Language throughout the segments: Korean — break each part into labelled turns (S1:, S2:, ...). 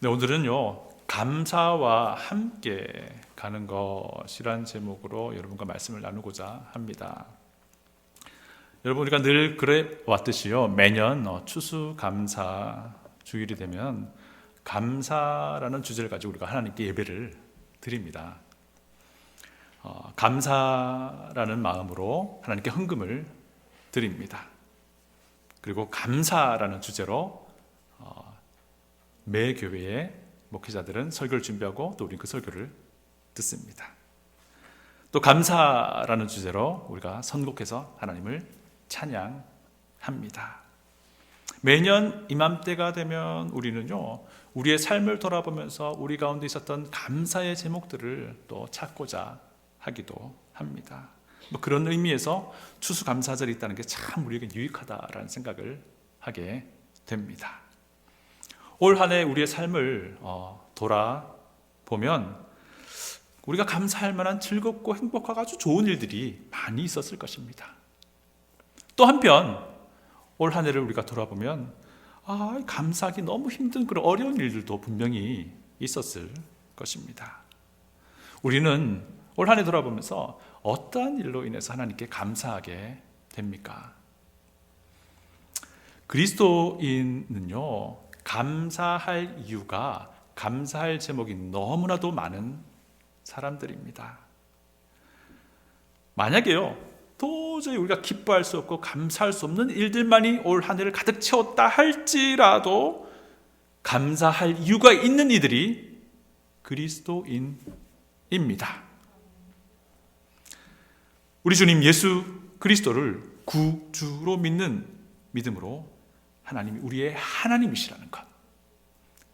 S1: 네, 오늘은요, 감사와 함께 가는 것이란 제목으로 여러분과 말씀을 나누고자 합니다. 여러분, 우리가 늘 그래 왔듯이요, 매년 추수감사 주일이 되면 감사라는 주제를 가지고 우리가 하나님께 예배를 드립니다. 감사라는 마음으로 하나님께 헌금을 드립니다. 그리고 감사라는 주제로 매 교회의 목회자들은 설교를 준비하고 또 우리는 그 설교를 듣습니다. 또 감사라는 주제로 우리가 선곡해서 하나님을 찬양합니다. 매년 이맘때가 되면 우리는요, 우리의 삶을 돌아보면서 우리 가운데 있었던 감사의 제목들을 또 찾고자 하기도 합니다. 그런 의미에서 추수감사절이 있다는 게 참 우리에게 유익하다라는 생각을 하게 됩니다. 올 한 해 우리의 삶을 돌아보면 우리가 감사할 만한 즐겁고 행복하고 아주 좋은 일들이 많이 있었을 것입니다. 또 한편 올 한 해를 우리가 돌아보면 감사하기 너무 힘든 그런 어려운 일들도 분명히 있었을 것입니다. 우리는 올 한 해 돌아보면서 어떠한 일로 인해서 하나님께 감사하게 됩니까? 그리스도인은요, 감사할 이유가, 감사할 제목이 너무나도 많은 사람들입니다. 만약에요, 도저히 우리가 기뻐할 수 없고 감사할 수 없는 일들만이 올 한 해를 가득 채웠다 할지라도 감사할 이유가 있는 이들이 그리스도인입니다. 우리 주님 예수 그리스도를 구주로 믿는 믿음으로 하나님이 우리의 하나님이시라는 것,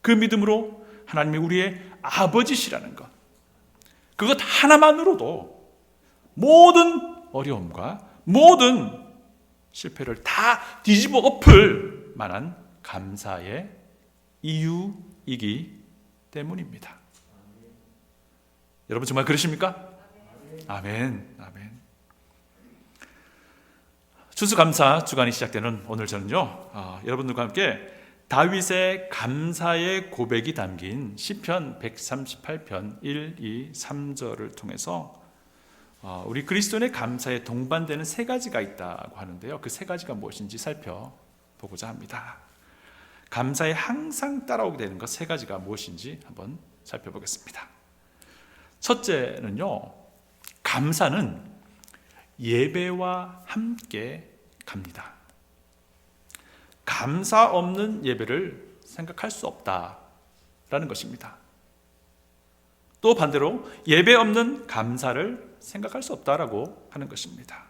S1: 그 믿음으로 하나님이 우리의 아버지시라는 것, 그것 하나만으로도 모든 어려움과 모든 실패를 다 뒤집어 엎을 만한 감사의 이유이기 때문입니다. 여러분 정말 그러십니까? 아멘, 아멘. 추수감사 주간이 시작되는 오늘 저는요, 여러분들과 함께 다윗의 감사의 고백이 담긴 시편 138편 1, 2, 3절을 통해서 우리 그리스도인의 감사에 동반되는 세 가지가 있다고 하는데요, 그 세 가지가 무엇인지 살펴보고자 합니다. 감사에 항상 따라오게 되는 것 세 가지가 무엇인지 한번 살펴보겠습니다. 첫째는요, 감사는 예배와 함께 갑니다. 감사 없는 예배를 생각할 수 없다라는 것입니다. 또 반대로 예배 없는 감사를 생각할 수 없다라고 하는 것입니다.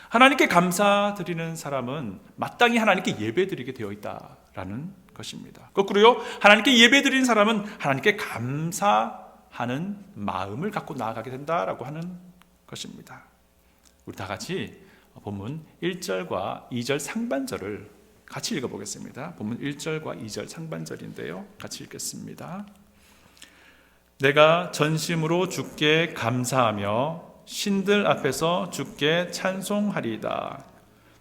S1: 하나님께 감사드리는 사람은 마땅히 하나님께 예배드리게 되어 있다라는 것입니다. 거꾸로요, 하나님께 예배드리는 사람은 하나님께 감사하는 마음을 갖고 나아가게 된다라고 하는 것입니다. 우리 다 같이 본문 1절과 2절 상반절을 같이 읽어보겠습니다. 본문 1절과 2절 상반절인데요, 같이 읽겠습니다. 내가 전심으로 주께 감사하며 신들 앞에서 주께 찬송하리이다.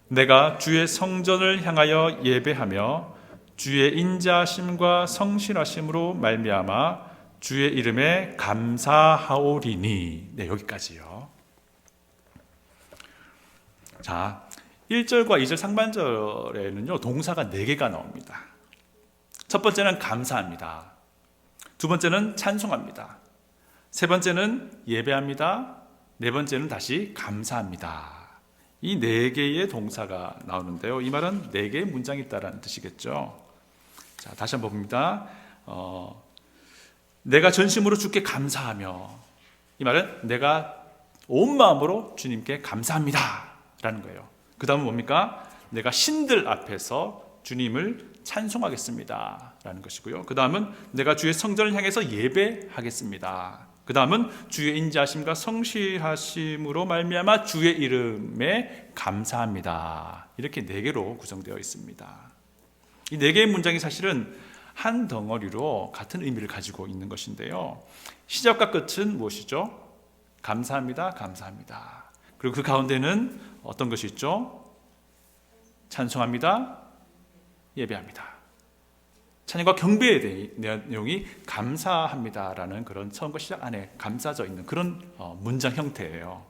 S1: 내가 주의 성전을 향하여 예배하며 주의 인자하심과 성실하심으로 말미암아 주의 이름에 감사하오리니. 네, 여기까지요. 자, 1절과 2절 상반절에는요, 동사가 4개가 나옵니다. 첫 번째는 감사합니다. 두 번째는 찬송합니다. 세 번째는 예배합니다. 네 번째는 다시 감사합니다. 이 4개의 동사가 나오는데요, 이 말은 4개의 문장이 있다는 뜻이겠죠. 자, 다시 한번 봅니다. 내가 전심으로 주께 감사하며, 이 말은 내가 온 마음으로 주님께 감사합니다 라는 거예요. 그 다음은 뭡니까? 내가 신들 앞에서 주님을 찬송하겠습니다 라는 것이고요. 그 다음은 내가 주의 성전을 향해서 예배하겠습니다. 그 다음은 주의 인자하심과 성실하심으로 말미암아 주의 이름에 감사합니다. 이렇게 4개로 구성되어 있습니다. 이 4개의 문장이 사실은 한 덩어리로 같은 의미를 가지고 있는 것인데요, 시작과 끝은 무엇이죠? 감사합니다, 감사합니다. 그리고 그 가운데는 어떤 것이 있죠? 찬송합니다, 예배합니다. 찬양과 경배에 대한 내용이 감사합니다라는 그런 처음과 시작 안에 감싸져 있는 그런 문장 형태예요.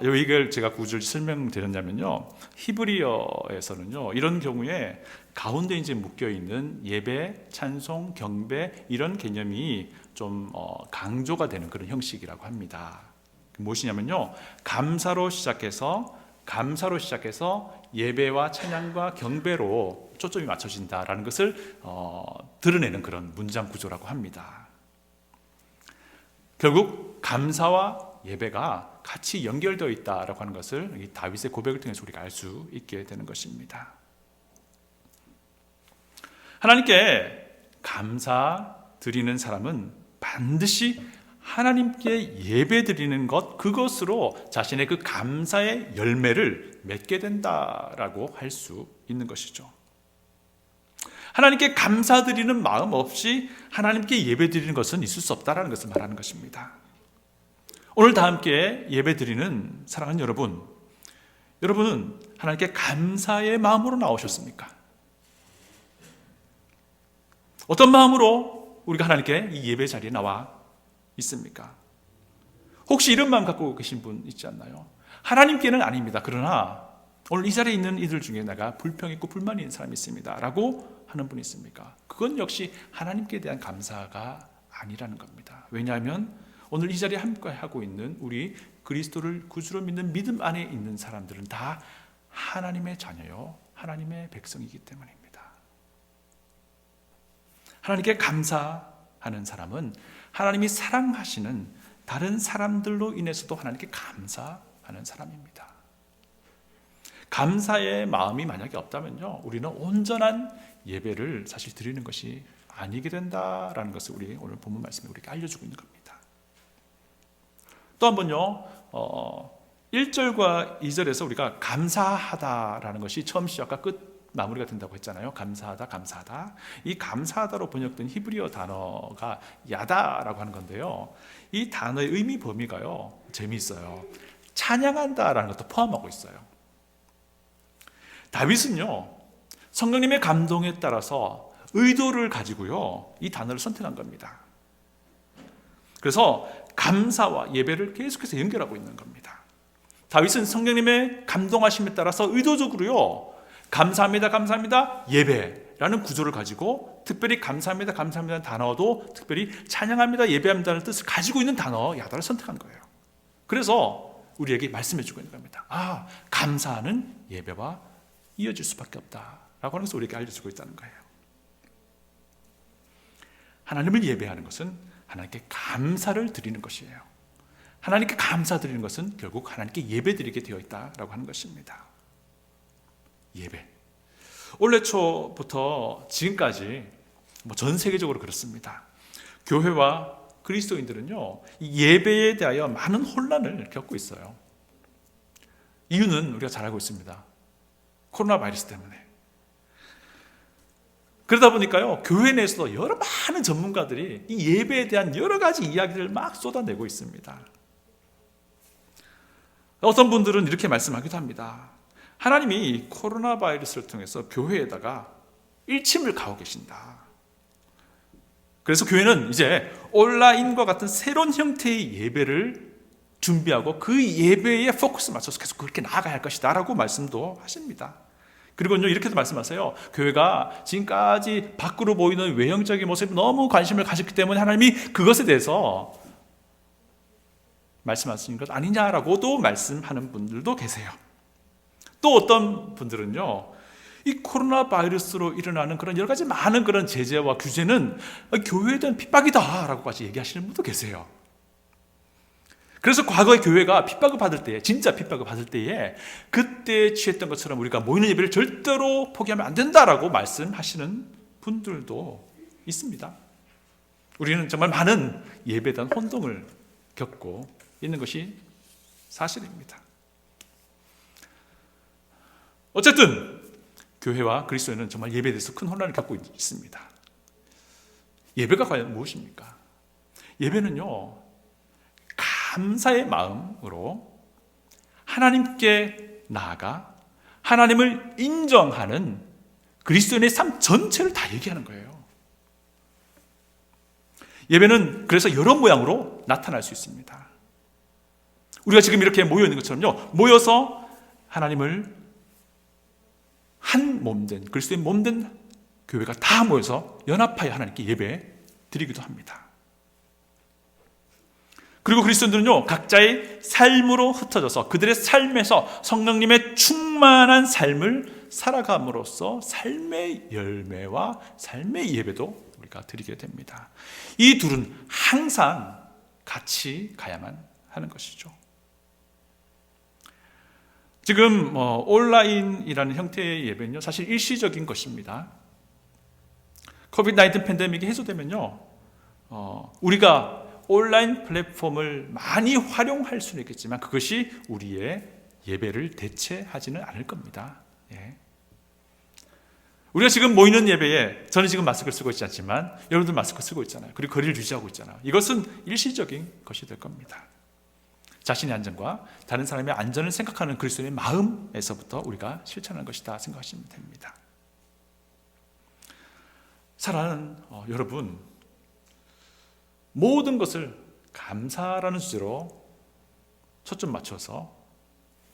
S1: 이걸 제가 구절 설명드렸냐면요, 히브리어에서는요 이런 경우에 가운데 이제 묶여 있는 예배, 찬송, 경배 이런 개념이 좀 강조가 되는 그런 형식이라고 합니다. 무엇이냐면요, 감사로 시작해서 예배와 찬양과 경배로 초점이 맞춰진다라는 것을 드러내는 그런 문장 구조라고 합니다. 결국 감사와 예배가 같이 연결되어 있다라고 하는 것을 이 다윗의 고백을 통해서 우리가 알 수 있게 되는 것입니다. 하나님께 감사 드리는 사람은 반드시 하나님께 예배 드리는 것, 그것으로 자신의 그 감사의 열매를 맺게 된다라고 할 수 있는 것이죠. 하나님께 감사드리는 마음 없이 하나님께 예배 드리는 것은 있을 수 없다라는 것을 말하는 것입니다. 오늘 다 함께 예배 드리는 사랑하는 여러분은 하나님께 감사의 마음으로 나오셨습니까? 어떤 마음으로 우리가 하나님께 이 예배 자리에 나와 있습니까? 혹시 이런 마음 갖고 계신 분 있지 않나요? 하나님께는 아닙니다. 그러나 오늘 이 자리에 있는 이들 중에 내가 불평 있고 불만이 있는 사람이 있습니다 라고 하는 분이 있습니까? 그건 역시 하나님께 대한 감사가 아니라는 겁니다. 왜냐하면 오늘 이 자리에 함께하고 있는 우리 그리스도를 구주로 믿는 믿음 안에 있는 사람들은 다 하나님의 자녀요, 하나님의 백성이기 때문입니다. 하나님께 감사하는 사람은 하나님이 사랑하시는 다른 사람들로 인해서도 하나님께 감사하는 사람입니다. 감사의 마음이 만약에 없다면요, 우리는 온전한 예배를 사실 드리는 것이 아니게 된다라는 것을 우리 오늘 본문 말씀에 우리에게 알려주고 있는 겁니다. 또 한 번요, 1절과 2절에서 우리가 감사하다라는 것이 처음 시작과 끝 마무리가 된다고 했잖아요. 감사하다. 이 감사하다로 번역된 히브리어 단어가 야다라고 하는 건데요, 이 단어의 의미 범위가요 재미있어요. 찬양한다라는 것도 포함하고 있어요. 다윗은요, 성령님의 감동에 따라서 의도를 가지고요 이 단어를 선택한 겁니다. 그래서 감사와 예배를 계속해서 연결하고 있는 겁니다. 다윗은 성령님의 감동하심에 따라서 의도적으로요 감사합니다 예배라는 구조를 가지고, 특별히 감사합니다는 단어도 특별히 찬양합니다 예배합니다는 뜻을 가지고 있는 단어 야다를 선택한 거예요. 그래서 우리에게 말씀해 주고 있는 겁니다. 감사는 예배와 이어질 수밖에 없다라고 하는 것을 우리에게 알려주고 있다는 거예요. 하나님을 예배하는 것은 하나님께 감사를 드리는 것이에요. 하나님께 감사드리는 것은 결국 하나님께 예배드리게 되어 있다라고 하는 것입니다. 예배. 올해 초부터 지금까지 전 세계적으로 그렇습니다. 교회와 그리스도인들은요, 이 예배에 대하여 많은 혼란을 겪고 있어요. 이유는 우리가 잘 알고 있습니다. 코로나 바이러스 때문에. 그러다 보니까요, 교회 내에서도 여러 많은 전문가들이 이 예배에 대한 여러 가지 이야기를 막 쏟아내고 있습니다. 어떤 분들은 이렇게 말씀하기도 합니다. 하나님이 코로나 바이러스를 통해서 교회에다가 일침을 가하고 계신다. 그래서 교회는 이제 온라인과 같은 새로운 형태의 예배를 준비하고 그 예배에 포커스를 맞춰서 계속 그렇게 나아가야 할 것이다 라고 말씀도 하십니다. 그리고요, 이렇게도 말씀하세요. 교회가 지금까지 밖으로 보이는 외형적인 모습에 너무 관심을 가졌기 때문에 하나님이 그것에 대해서 말씀하시는 것 아니냐라고도 말씀하는 분들도 계세요. 또 어떤 분들은요, 이 코로나 바이러스로 일어나는 그런 여러 가지 많은 그런 제재와 규제는 교회에 대한 핍박이다라고까지 얘기하시는 분도 계세요. 그래서 과거의 교회가 핍박을 받을 때에, 진짜 핍박을 받을 때에 그때 취했던 것처럼 우리가 모이는 예배를 절대로 포기하면 안 된다라고 말씀하시는 분들도 있습니다. 우리는 정말 많은 예배에 대한 혼동을 겪고 있는 것이 사실입니다. 어쨌든 교회와 그리스도인은 정말 예배에 대해서 큰 혼란을 겪고 있습니다. 예배가 과연 무엇입니까? 예배는요, 감사의 마음으로 하나님께 나아가 하나님을 인정하는 그리스도인의 삶 전체를 다 얘기하는 거예요. 예배는 그래서 여러 모양으로 나타날 수 있습니다. 우리가 지금 이렇게 모여 있는 것처럼요, 모여서 하나님을 한 몸된, 그리스도의 몸된 교회가 다 모여서 연합하여 하나님께 예배 드리기도 합니다. 그리고 그리스도인들은요, 각자의 삶으로 흩어져서 그들의 삶에서 성령님의 충만한 삶을 살아감으로써 삶의 열매와 삶의 예배도 우리가 드리게 됩니다. 이 둘은 항상 같이 가야만 하는 것이죠. 지금 온라인이라는 형태의 예배는요, 사실 일시적인 것입니다. 코비드-19 팬데믹이 해소되면요, 우리가 온라인 플랫폼을 많이 활용할 수는 있겠지만 그것이 우리의 예배를 대체하지는 않을 겁니다. 예. 우리가 지금 모이는 예배에 저는 지금 마스크를 쓰고 있지 않지만 여러분들 마스크 쓰고 있잖아요. 그리고 거리를 유지하고 있잖아요. 이것은 일시적인 것이 될 겁니다. 자신의 안전과 다른 사람의 안전을 생각하는 그리스도의 마음에서부터 우리가 실천하는 것이다 생각하시면 됩니다. 사랑하는 여러분, 모든 것을 감사라는 주제로 초점 맞춰서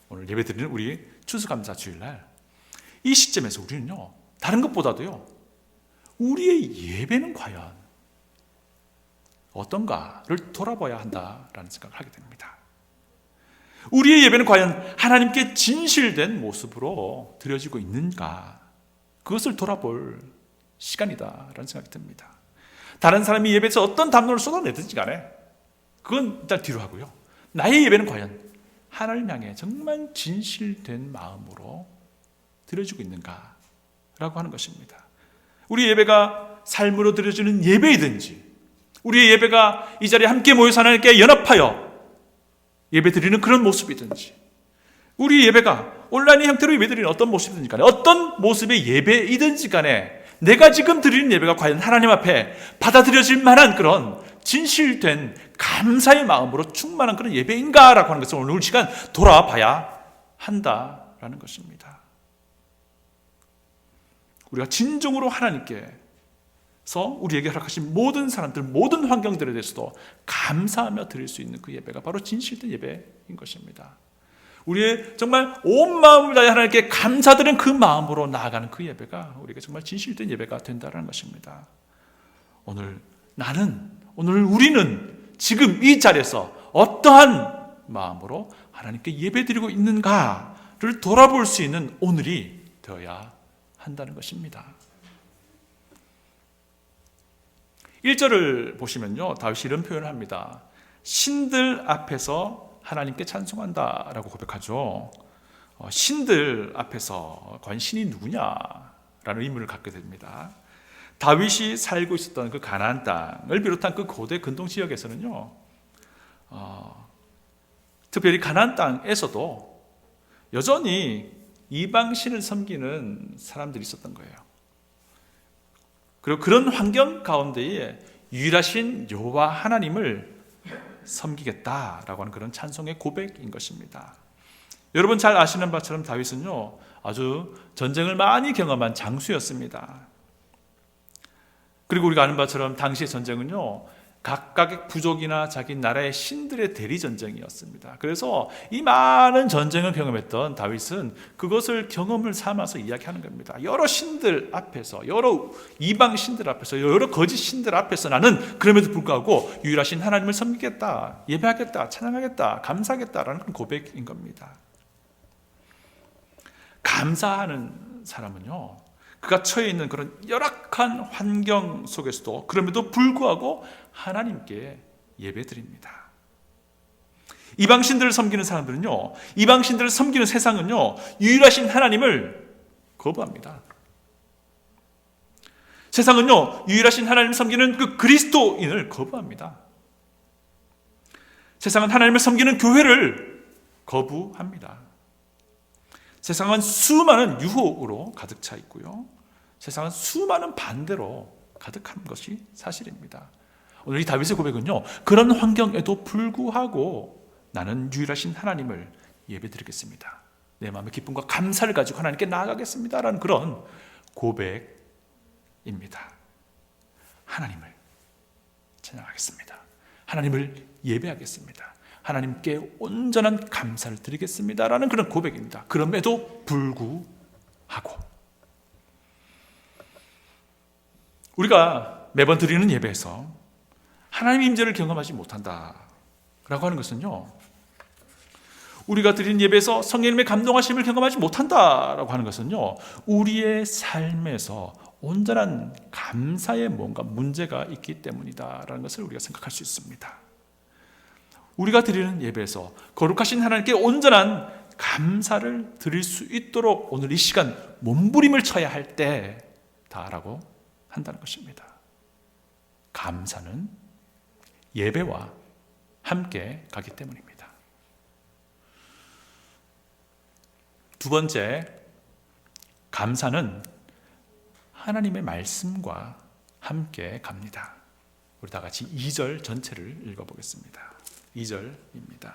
S1: 오늘 예배드리는 우리 추수감사 주일날 이 시점에서 우리는요, 다른 것보다도요, 우리의 예배는 과연 어떤가를 돌아봐야 한다라는 생각을 하게 됩니다. 우리의 예배는 과연 하나님께 진실된 모습으로 드려지고 있는가, 그것을 돌아볼 시간이다라는 생각이 듭니다. 다른 사람이 예배에서 어떤 담론을 쏟아내든지 간에 그건 일단 뒤로 하고요, 나의 예배는 과연 하나님 향해 정말 진실된 마음으로 드려지고 있는가 라고 하는 것입니다. 우리 예배가 삶으로 드려지는 예배이든지, 우리의 예배가 이 자리에 함께 모여서 하나님께 연합하여 예배 드리는 그런 모습이든지, 우리 예배가 온라인 형태로 예배 드리는 어떤 모습이든지 간에, 어떤 모습의 예배이든지 간에 내가 지금 드리는 예배가 과연 하나님 앞에 받아들여질 만한 그런 진실된 감사의 마음으로 충만한 그런 예배인가라고 하는 것을 오늘 우리 시간 돌아봐야 한다라는 것입니다. 우리가 진정으로 하나님께서 우리에게 허락하신 모든 사람들, 모든 환경들에 대해서도 감사하며 드릴 수 있는 그 예배가 바로 진실된 예배인 것입니다. 우리의 정말 온 마음을 다해 하나님께 감사드리는 그 마음으로 나아가는 그 예배가 우리가 정말 진실된 예배가 된다는 것입니다. 오늘 우리는 지금 이 자리에서 어떠한 마음으로 하나님께 예배드리고 있는가를 돌아볼 수 있는 오늘이 되어야 한다는 것입니다. 1절을 보시면요, 다윗이 이런 표현을 합니다. 신들 앞에서 하나님께 찬송한다라고 고백하죠. 신들 앞에서 과연 신이 누구냐라는 의문을 갖게 됩니다. 다윗이 살고 있었던 그 가나안 땅을 비롯한 그 고대 근동 지역에서는요, 특별히 가나안 땅에서도 여전히 이방 신을 섬기는 사람들이 있었던 거예요. 그리고 그런 환경 가운데에 유일하신 여호와 하나님을 섬기겠다라고 하는 그런 찬송의 고백인 것입니다. 여러분 잘 아시는 바처럼 다윗은요, 아주 전쟁을 많이 경험한 장수였습니다. 그리고 우리가 아는 바처럼 당시의 전쟁은요, 각각의 부족이나 자기 나라의 신들의 대리 전쟁이었습니다. 그래서 이 많은 전쟁을 경험했던 다윗은 그것을 경험을 삼아서 이야기하는 겁니다. 여러 신들 앞에서, 여러 이방 신들 앞에서, 여러 거짓 신들 앞에서 나는 그럼에도 불구하고 유일하신 하나님을 섬기겠다, 예배하겠다, 찬양하겠다, 감사하겠다라는 그런 고백인 겁니다. 감사하는 사람은요, 그가 처해 있는 그런 열악한 환경 속에서도 그럼에도 불구하고 하나님께 예배드립니다. 이방신들을 섬기는 사람들은요, 이방신들을 섬기는 세상은요, 유일하신 하나님을 거부합니다. 세상은요, 유일하신 하나님을 섬기는 그 그리스도인을 거부합니다. 세상은 하나님을 섬기는 교회를 거부합니다. 세상은 수많은 유혹으로 가득 차 있고요, 세상은 수많은 반대로 가득한 것이 사실입니다. 오늘 이 다윗의 고백은요, 그런 환경에도 불구하고 나는 유일하신 하나님을 예배드리겠습니다, 내 마음의 기쁨과 감사를 가지고 하나님께 나아가겠습니다 라는 그런 고백입니다. 하나님을 찬양하겠습니다. 하나님을 예배하겠습니다. 하나님께 온전한 감사를 드리겠습니다라는 그런 고백입니다. 그럼에도 불구하고 우리가 매번 드리는 예배에서 하나님의 임재를 경험하지 못한다라고 하는 것은요, 우리가 드리는 예배에서 성령님의 감동하심을 경험하지 못한다라고 하는 것은요, 우리의 삶에서 온전한 감사에 뭔가 문제가 있기 때문이다라는 것을 우리가 생각할 수 있습니다. 우리가 드리는 예배에서 거룩하신 하나님께 온전한 감사를 드릴 수 있도록 오늘 이 시간 몸부림을 쳐야 할 때다라고 한다는 것입니다. 감사는 예배와 함께 가기 때문입니다. 두 번째, 감사는 하나님의 말씀과 함께 갑니다. 우리 다 같이 2절 전체를 읽어보겠습니다. 2절입니다.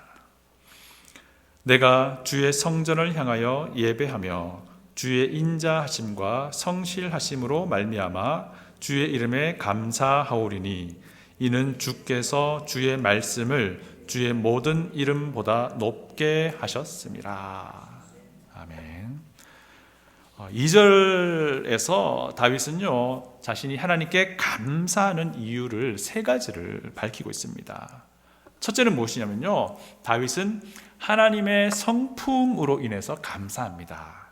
S1: 내가 주의 성전을 향하여 예배하며 주의 인자하심과 성실하심으로 말미암아 주의 이름에 감사하오리니 이는 주께서 주의 말씀을 주의 모든 이름보다 높게 하셨음이라. 아멘. 2절에서 다윗은요, 자신이 하나님께 감사하는 이유를 세 가지를 밝히고 있습니다. 첫째는 무엇이냐면요, 다윗은 하나님의 성품으로 인해서 감사합니다.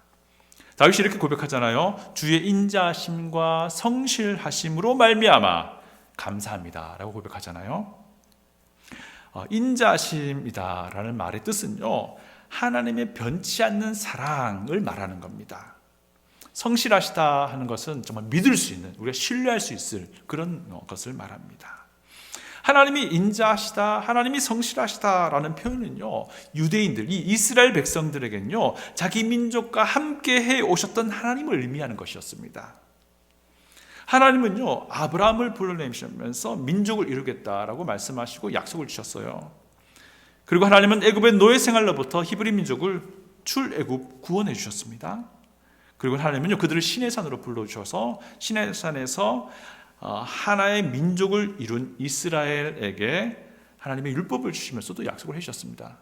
S1: 다윗이 이렇게 고백하잖아요. 주의 인자하심과 성실하심으로 말미암아 감사합니다 라고 고백하잖아요. 인자하심이다라는 말의 뜻은요, 하나님의 변치 않는 사랑을 말하는 겁니다. 성실하시다 하는 것은 정말 믿을 수 있는, 우리가 신뢰할 수 있을 그런 것을 말합니다. 하나님이 인자하시다, 하나님이 성실하시다라는 표현은요, 유대인들, 이 이스라엘 백성들에게는요, 자기 민족과 함께 해 오셨던 하나님을 의미하는 것이었습니다. 하나님은요, 아브라함을 불러내시면서 민족을 이루겠다라고 말씀하시고 약속을 주셨어요. 그리고 하나님은 애굽의 노예 생활로부터 히브리 민족을 출애굽 구원해 주셨습니다. 그리고 하나님은요, 그들을 시내산으로 불러주셔서 시내산에서 하나의 민족을 이룬 이스라엘에게 하나님의 율법을 주시면서도 약속을 해주셨습니다.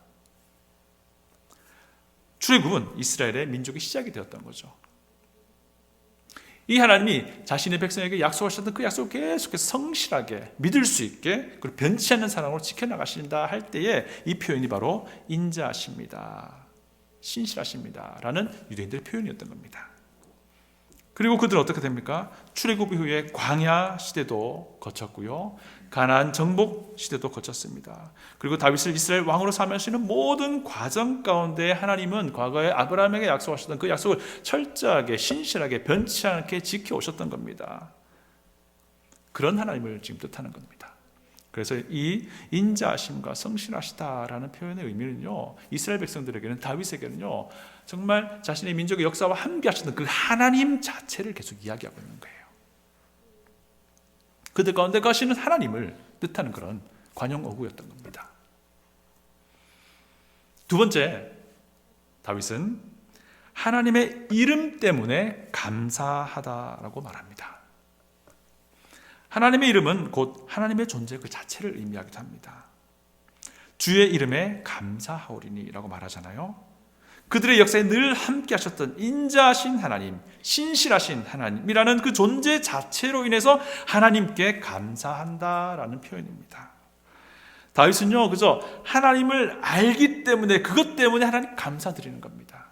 S1: 출애굽은 이스라엘의 민족의 시작이 되었던 거죠. 이 하나님이 자신의 백성에게 약속하셨던 그 약속을 계속해서 성실하게 믿을 수 있게, 그리고 변치 않는 사랑으로 지켜나가신다 할 때에 이 표현이 바로 인자하십니다, 신실하십니다 라는 유대인들의 표현이었던 겁니다. 그리고 그들은 어떻게 됩니까? 출애굽 이후에 광야 시대도 거쳤고요, 가나안 정복 시대도 거쳤습니다. 그리고 다윗을 이스라엘 왕으로 삼으시는 모든 과정 가운데 하나님은 과거에 아브라함에게 약속하셨던 그 약속을 철저하게 신실하게 변치 않게 지켜오셨던 겁니다. 그런 하나님을 지금 뜻하는 겁니다. 그래서 이 인자하심과 성실하시다라는 표현의 의미는요, 이스라엘 백성들에게는, 다윗에게는요, 정말 자신의 민족의 역사와 함께 하시던 그 하나님 자체를 계속 이야기하고 있는 거예요. 그들 가운데 가시는 하나님을 뜻하는 그런 관용어구였던 겁니다. 두 번째, 다윗은 하나님의 이름 때문에 감사하다라고 말합니다. 하나님의 이름은 곧 하나님의 존재 그 자체를 의미하기도 합니다. 주의 이름에 감사하오리니 라고 말하잖아요. 그들의 역사에 늘 함께 하셨던 인자하신 하나님, 신실하신 하나님이라는 그 존재 자체로 인해서 하나님께 감사한다라는 표현입니다. 다윗은요, 그저 하나님을 알기 때문에, 그것 때문에 하나님 감사드리는 겁니다.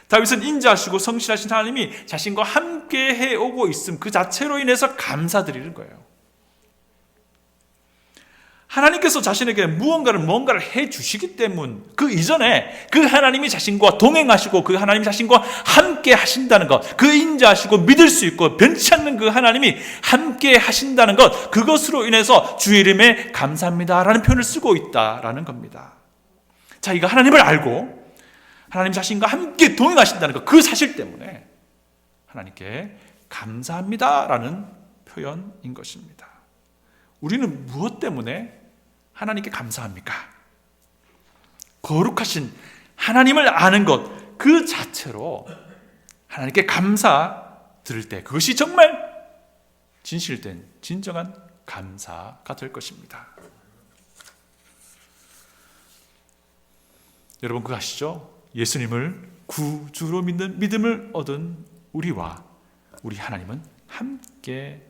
S1: 다윗은 인자하시고 성실하신 하나님이 자신과 함께 해오고 있음 그 자체로 인해서 감사드리는 거예요. 하나님께서 자신에게 뭔가를 해주시기 때문, 그 이전에 그 하나님이 자신과 동행하시고 그 하나님이 자신과 함께 하신다는 것, 그 인자하시고 믿을 수 있고 변치 않는 그 하나님이 함께 하신다는 것, 그것으로 인해서 주의 이름에 감사합니다라는 표현을 쓰고 있다라는 겁니다. 자기가 하나님을 알고 하나님 자신과 함께 동행하신다는 것, 그 사실 때문에 하나님께 감사합니다라는 표현인 것입니다. 우리는 무엇 때문에 하나님께 감사합니까? 거룩하신 하나님을 아는 것 그 자체로 하나님께 감사 드릴 때 그것이 정말 진실된 진정한 감사가 될 것입니다. 여러분 그거 아시죠? 예수님을 구주로 믿는 믿음을 얻은 우리와 우리 하나님은 함께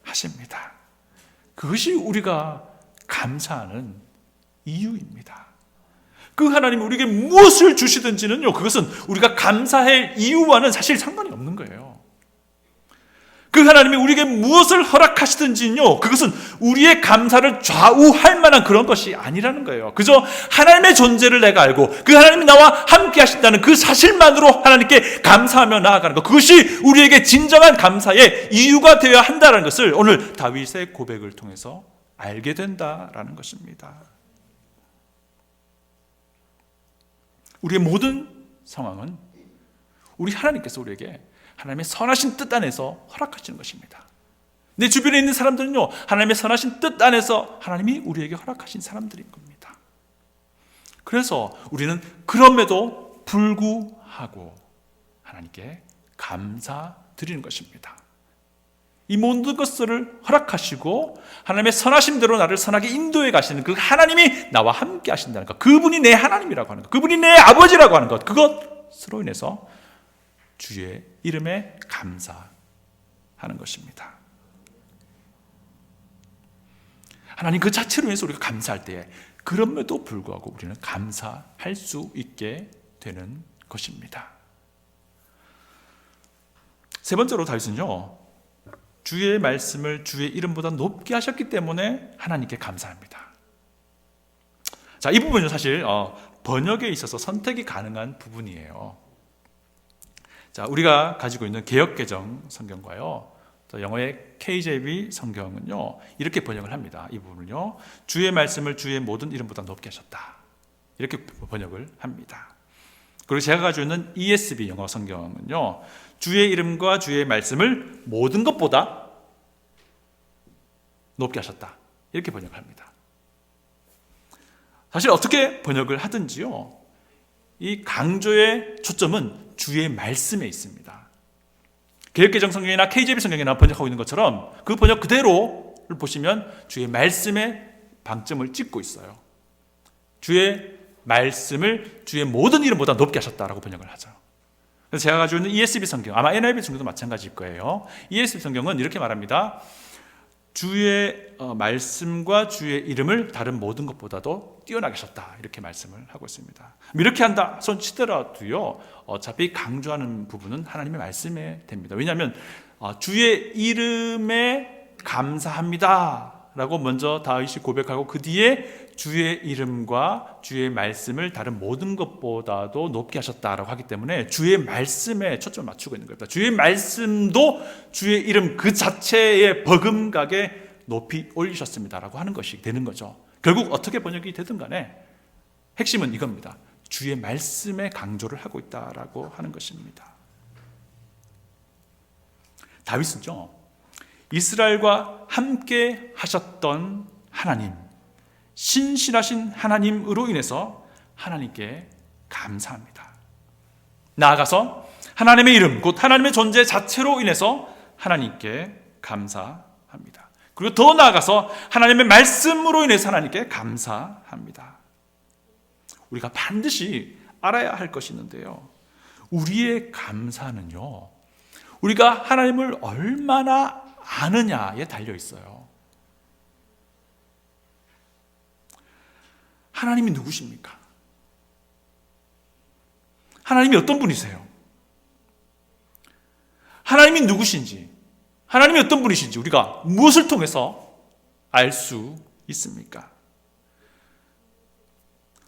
S1: 하십니다. 그것이 우리가 감사하는 이유입니다. 그 하나님이 우리에게 무엇을 주시든지는요, 그것은 우리가 감사할 이유와는 사실 상관이 없는 거예요. 그 하나님이 우리에게 무엇을 허락하시든지요, 그것은 우리의 감사를 좌우할 만한 그런 것이 아니라는 거예요. 그저 하나님의 존재를 내가 알고 그 하나님이 나와 함께 하신다는 그 사실만으로 하나님께 감사하며 나아가는 것, 그것이 우리에게 진정한 감사의 이유가 되어야 한다는 것을 오늘 다윗의 고백을 통해서 알게 된다라는 것입니다. 우리의 모든 상황은 우리 하나님께서 우리에게 하나님의 선하신 뜻 안에서 허락하시는 것입니다. 내 주변에 있는 사람들은요, 하나님의 선하신 뜻 안에서 하나님이 우리에게 허락하신 사람들인 겁니다. 그래서 우리는 그럼에도 불구하고 하나님께 감사드리는 것입니다. 이 모든 것들을 허락하시고 하나님의 선하심대로 나를 선하게 인도해 가시는 그 하나님이 나와 함께 하신다는 것, 그분이 내 하나님이라고 하는 것, 그분이 내 아버지라고 하는 것, 그것으로 인해서 주의 이름에 감사하는 것입니다. 하나님 그 자체로 인해서 우리가 감사할 때에 그럼에도 불구하고 우리는 감사할 수 있게 되는 것입니다. 세 번째로 다윗은요, 주의 말씀을 주의 이름보다 높게 하셨기 때문에 하나님께 감사합니다. 자, 이 부분은 사실 번역에 있어서 선택이 가능한 부분이에요. 자, 우리가 가지고 있는 개역개정 성경과요, 또 영어의 KJV 성경은요, 이렇게 번역을 합니다. 이 부분을요, 주의 말씀을 주의 모든 이름보다 높게 하셨다, 이렇게 번역을 합니다. 그리고 제가 가지고 있는 ESV 영어 성경은요, 주의 이름과 주의 말씀을 모든 것보다 높게 하셨다, 이렇게 번역을 합니다. 사실 어떻게 번역을 하든지요, 이 강조의 초점은 주의 말씀에 있습니다. 개역개정 성경이나 KJV 성경이나 번역하고 있는 것처럼 그 번역 그대로를 보시면 주의 말씀에 방점을 찍고 있어요. 주의 말씀을 주의 모든 이름보다 높게 하셨다라고 번역을 하죠. 그래서 제가 가지고 있는 ESV 성경, 아마 NIV 성경도 마찬가지일 거예요. ESV 성경은 이렇게 말합니다. 주의 말씀과 주의 이름을 다른 모든 것보다도 뛰어나게 하셨다, 이렇게 말씀을 하고 있습니다. 이렇게 한다 손 치더라도요, 어차피 강조하는 부분은 하나님의 말씀에 됩니다. 왜냐하면 주의 이름에 감사합니다 라고 먼저 다윗이 고백하고 그 뒤에 주의 이름과 주의 말씀을 다른 모든 것보다도 높게 하셨다라고 하기 때문에 주의 말씀에 초점을 맞추고 있는 겁니다. 주의 말씀도 주의 이름 그 자체에 버금가게 높이 올리셨습니다라고 하는 것이 되는 거죠. 결국 어떻게 번역이 되든 간에 핵심은 이겁니다. 주의 말씀에 강조를 하고 있다라고 하는 것입니다. 다윗은요, 이스라엘과 함께 하셨던 하나님, 신실하신 하나님으로 인해서 하나님께 감사합니다. 나아가서 하나님의 이름, 곧 하나님의 존재 자체로 인해서 하나님께 감사합니다. 그리고 더 나아가서 하나님의 말씀으로 인해서 하나님께 감사합니다. 우리가 반드시 알아야 할 것이 있는데요, 우리의 감사는요, 우리가 하나님을 얼마나 아느냐에 달려 있어요. 하나님이 누구십니까? 하나님이 어떤 분이세요? 하나님이 누구신지, 하나님이 어떤 분이신지 우리가 무엇을 통해서 알 수 있습니까?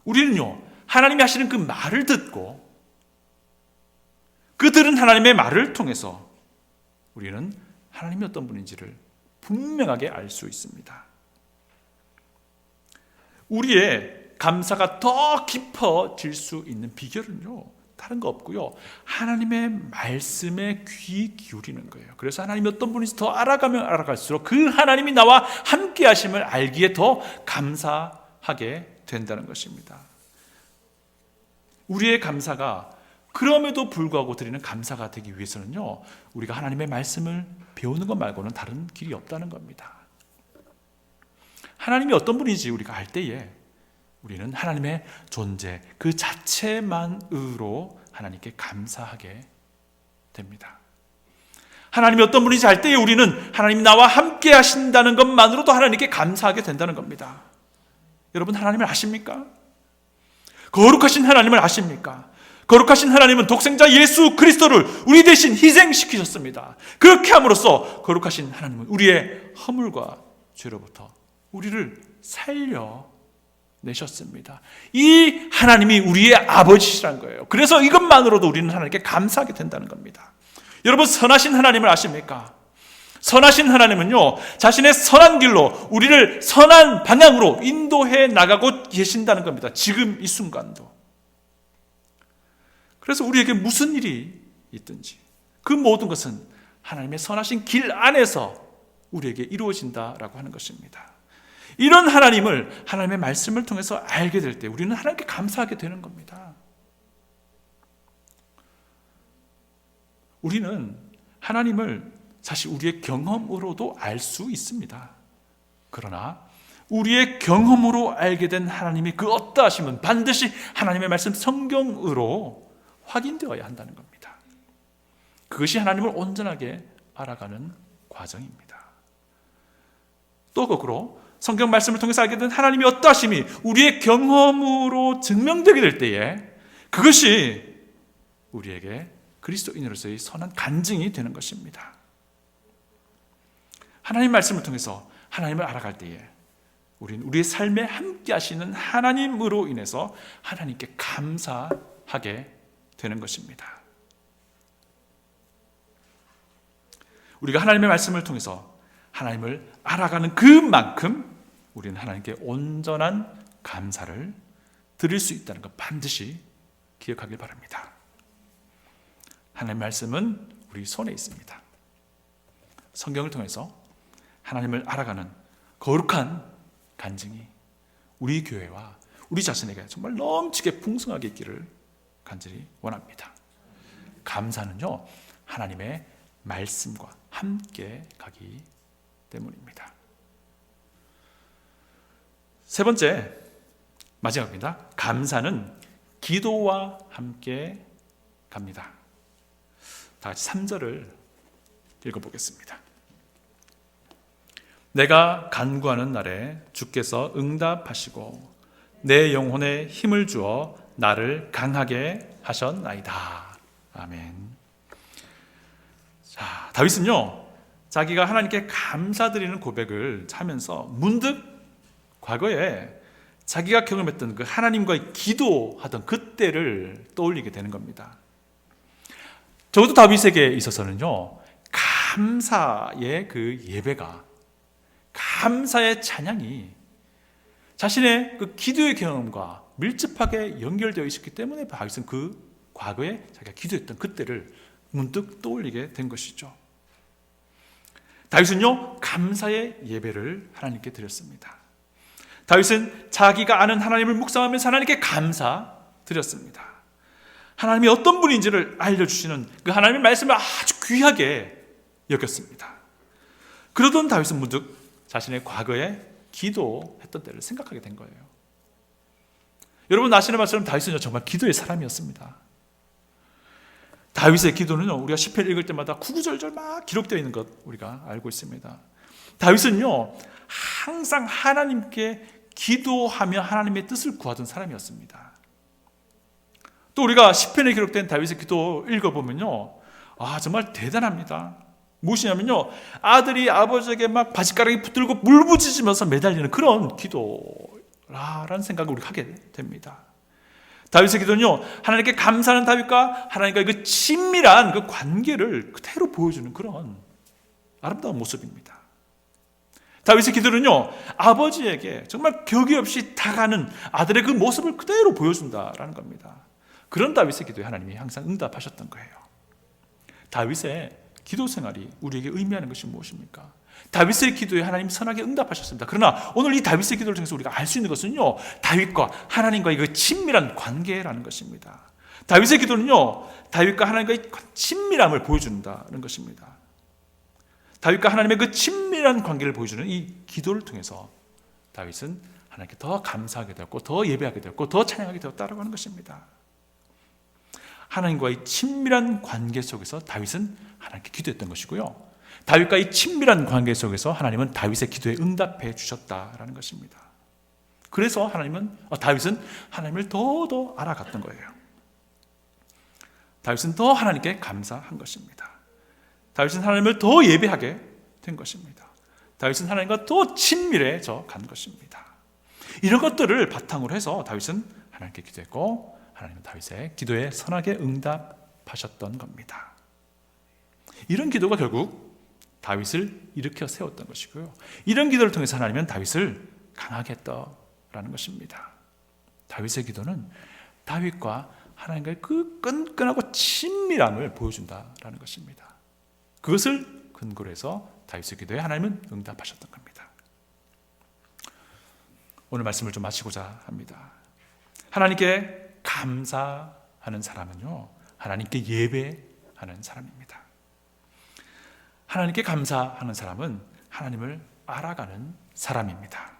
S1: 우리는요, 하나님이 하시는 그 말을 듣고 그 들은 하나님의 말을 통해서 우리는 하나님이 어떤 분인지를 분명하게 알 수 있습니다. 우리의 감사가 더 깊어질 수 있는 비결은요, 다른 거 없고요, 하나님의 말씀에 귀 기울이는 거예요. 그래서 하나님이 어떤 분인지 더 알아가면 알아갈수록 그 하나님이 나와 함께 하심을 알기에 더 감사하게 된다는 것입니다. 우리의 감사가 그럼에도 불구하고 드리는 감사가 되기 위해서는요, 우리가 하나님의 말씀을 배우는 것 말고는 다른 길이 없다는 겁니다. 하나님이 어떤 분인지 우리가 알 때에 우리는 하나님의 존재 그 자체만으로 하나님께 감사하게 됩니다. 하나님이 어떤 분인지 알 때에 우리는 하나님이 나와 함께 하신다는 것만으로도 하나님께 감사하게 된다는 겁니다. 여러분, 하나님을 아십니까? 거룩하신 하나님을 아십니까? 거룩하신 하나님은 독생자 예수 그리스도를 우리 대신 희생시키셨습니다. 그렇게 함으로써 거룩하신 하나님은 우리의 허물과 죄로부터 우리를 살려내셨습니다. 이 하나님이 우리의 아버지시라는 거예요. 그래서 이것만으로도 우리는 하나님께 감사하게 된다는 겁니다. 여러분, 선하신 하나님을 아십니까? 선하신 하나님은요, 자신의 선한 길로 우리를 선한 방향으로 인도해 나가고 계신다는 겁니다. 지금 이 순간도. 그래서 우리에게 무슨 일이 있든지 그 모든 것은 하나님의 선하신 길 안에서 우리에게 이루어진다라고 하는 것입니다. 이런 하나님을, 하나님의 말씀을 통해서 알게 될 때 우리는 하나님께 감사하게 되는 겁니다. 우리는 하나님을 사실 우리의 경험으로도 알 수 있습니다. 그러나 우리의 경험으로 알게 된 하나님의 그 어떠하심은 반드시 하나님의 말씀 성경으로 확인되어야 한다는 겁니다. 그것이 하나님을 온전하게 알아가는 과정입니다. 또 거꾸로 성경 말씀을 통해서 알게 된 하나님이 어떠하심이 우리의 경험으로 증명되게 될 때에 그것이 우리에게 그리스도인으로서의 선한 간증이 되는 것입니다. 하나님 말씀을 통해서 하나님을 알아갈 때에 우리는 우리의 삶에 함께 하시는 하나님으로 인해서 하나님께 감사하게 되는 것입니다. 우리가 하나님의 말씀을 통해서 하나님을 알아가는 그만큼 우리는 하나님께 온전한 감사를 드릴 수 있다는 것 반드시 기억하길 바랍니다. 하나님의 말씀은 우리 손에 있습니다. 성경을 통해서 하나님을 알아가는 거룩한 간증이 우리 교회와 우리 자신에게 정말 넘치게 풍성하게 있기를 간절히 원합니다. 감사는요, 하나님의 말씀과 함께 가기 때문입니다. 세 번째, 마지막입니다. 감사는 기도와 함께 갑니다. 다 같이 3절을 읽어보겠습니다. 내가 간구하는 날에 주께서 응답하시고 내 영혼에 힘을 주어 나를 강하게 하셨나이다. 아멘. 자, 다윗은요, 자기가 하나님께 감사드리는 고백을 하면서 문득 과거에 자기가 경험했던 그 하나님과의 기도하던 그때를 떠올리게 되는 겁니다. 적어도 다윗에게 있어서는요, 감사의 그 예배가, 감사의 찬양이 자신의 그 기도의 경험과 밀접하게 연결되어 있었기 때문에 다윗은 그 과거에 자기가 기도했던 그때를 문득 떠올리게 된 것이죠. 다윗은요, 감사의 예배를 하나님께 드렸습니다. 다윗은 자기가 아는 하나님을 묵상하면서 하나님께 감사드렸습니다. 하나님이 어떤 분인지를 알려주시는 그 하나님의 말씀을 아주 귀하게 여겼습니다. 그러던 다윗은 문득 자신의 과거에 기도했던 때를 생각하게 된 거예요. 여러분 아시는 것처럼 다윗은 정말 기도의 사람이었습니다. 다윗의 기도는요, 우리가 시편 읽을 때마다 구구절절 막 기록되어 있는 것 우리가 알고 있습니다. 다윗은요, 항상 하나님께 기도하며 하나님의 뜻을 구하던 사람이었습니다. 또 우리가 시편에 기록된 다윗의 기도 읽어보면요, 정말 대단합니다. 무엇이냐면요, 아들이 아버지에게 막 바지가랑이 붙들고 물부짖으면서 매달리는 그런 기도라는 생각을 우리가 하게 됩니다. 다윗의 기도는요, 하나님께 감사하는 다윗과 하나님과의 그 친밀한 그 관계를 그대로 보여주는 그런 아름다운 모습입니다. 다윗의 기도는요, 아버지에게 정말 격이 없이 다가가는 아들의 그 모습을 그대로 보여준다라는 겁니다. 그런 다윗의 기도에 하나님이 항상 응답하셨던 거예요. 다윗의 기도 생활이 우리에게 의미하는 것이 무엇입니까? 다윗의 기도에 하나님이 선하게 응답하셨습니다. 그러나 오늘 이 다윗의 기도를 통해서 우리가 알 수 있는 것은요, 다윗과 하나님과의 그 친밀한 관계라는 것입니다. 다윗의 기도는요, 다윗과 하나님과의 친밀함을 보여준다는 것입니다. 다윗과 하나님의 그 친밀한 관계를 보여주는 이 기도를 통해서 다윗은 하나님께 더 감사하게 되었고 더 예배하게 되었고 더 찬양하게 되었다라고 하는 것입니다. 하나님과의 친밀한 관계 속에서 다윗은 하나님께 기도했던 것이고요, 다윗과 이 친밀한 관계 속에서 하나님은 다윗의 기도에 응답해 주셨다라는 것입니다. 그래서 다윗은 하나님을 더 알아갔던 거예요. 다윗은 더 하나님께 감사한 것입니다. 다윗은 하나님을 더 예배하게 된 것입니다. 다윗은 하나님과 더 친밀해져 간 것입니다. 이런 것들을 바탕으로 해서 다윗은 하나님께 기도했고 하나님은 다윗의 기도에 선하게 응답하셨던 겁니다. 이런 기도가 결국 다윗을 일으켜 세웠던 것이고요, 이런 기도를 통해서 하나님은 다윗을 강하게 했다라는 것입니다. 다윗의 기도는 다윗과 하나님과의 그 끈끈하고 친밀함을 보여준다라는 것입니다. 그것을 근거로 해서 다윗의 기도에 하나님은 응답하셨던 겁니다. 오늘 말씀을 좀 마치고자 합니다. 하나님께 감사하는 사람은요, 하나님께 예배하는 사람입니다. 하나님께 감사하는 사람은 하나님을 알아가는 사람입니다.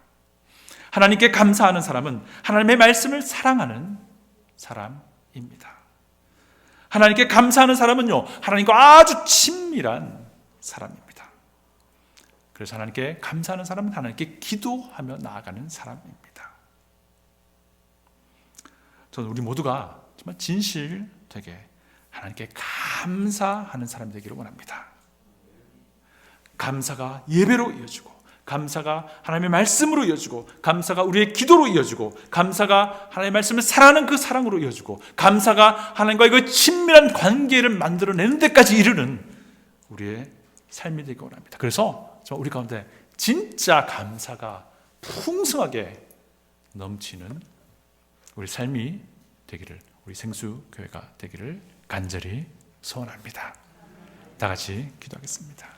S1: 하나님께 감사하는 사람은 하나님의 말씀을 사랑하는 사람입니다. 하나님께 감사하는 사람은요, 하나님과 아주 친밀한 사람입니다. 그래서 하나님께 감사하는 사람은 하나님께 기도하며 나아가는 사람입니다. 저는 우리 모두가 정말 진실되게 하나님께 감사하는 사람이 되기를 원합니다. 감사가 예배로 이어지고, 감사가 하나님의 말씀으로 이어지고, 감사가 우리의 기도로 이어지고, 감사가 하나님의 말씀을 사랑하는 그 사랑으로 이어지고, 감사가 하나님과의 그 친밀한 관계를 만들어내는 데까지 이르는 우리의 삶이 되기 원합니다. 그래서 우리 가운데 진짜 감사가 풍성하게 넘치는 우리 삶이 되기를, 우리 생수교회가 되기를 간절히 소원합니다. 다 같이 기도하겠습니다.